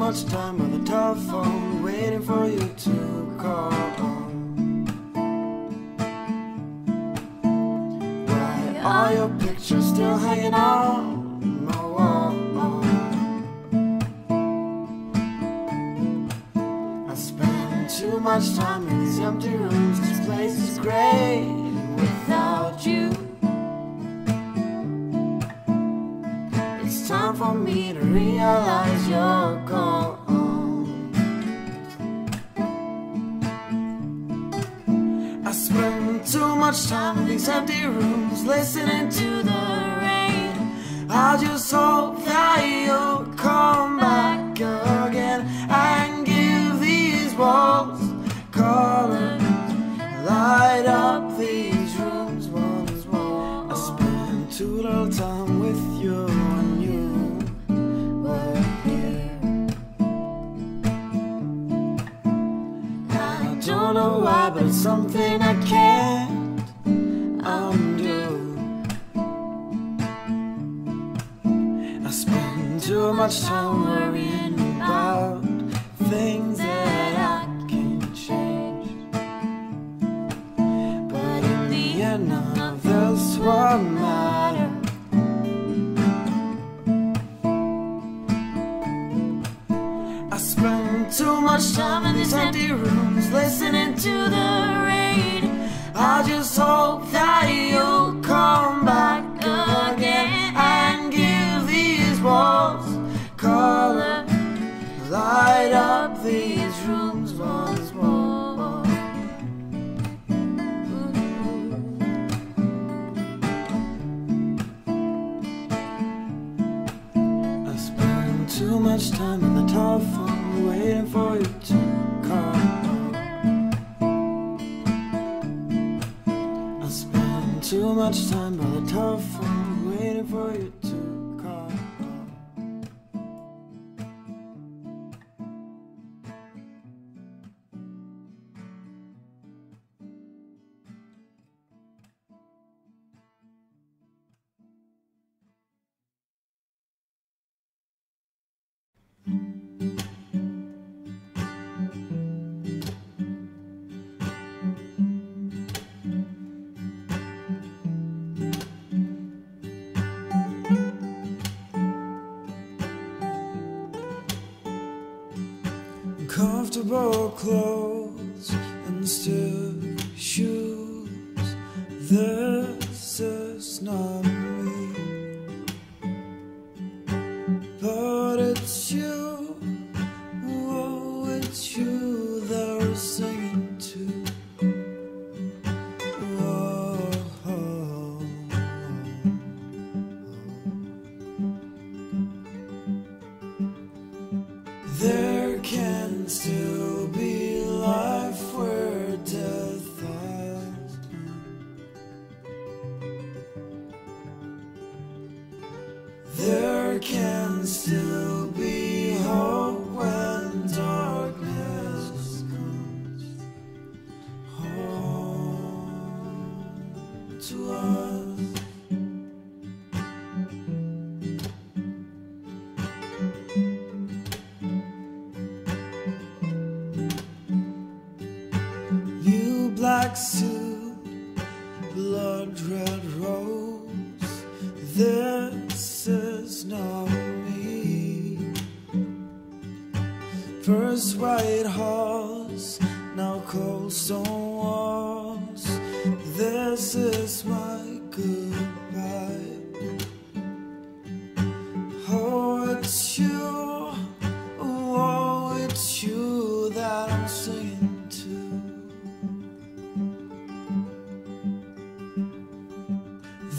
much time on the telephone, waiting for you to call. Why are your pictures still hanging on my wall? I spend too much time in these empty rooms. This place is great without you. It's time for me to realize you're gone. I spend too much time in these empty rooms, listening to the rain. I just hope that you'll come back again and give these walls color, light up these rooms once more. I spend too little time with you when you were here. I don't know why, but it's something I can't undo. I spend too much time worrying about things that I can't change. But in the end, none of this will matter. I spend too much time in these empty rooms, listening to the rain. I just hope that you'll come back again and give these walls color, light up these rooms once more. I spend too much time on the telephone, waiting for you to call. I spend too much time on the telephone, waiting for you to call. Comfortable clothes and stiff shoes. This is not me, but it's you. Oh, it's you they're singing to. Oh, oh, oh. There can still be life where death has been. There can still be hope when darkness comes home to us. Black suit, blood red rose. This is not me. First white horse, now cold stone walls. This is my goodbye. Oh, it's you. Oh, it's you that I'm singing to.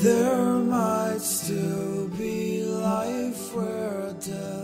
There might still be life where death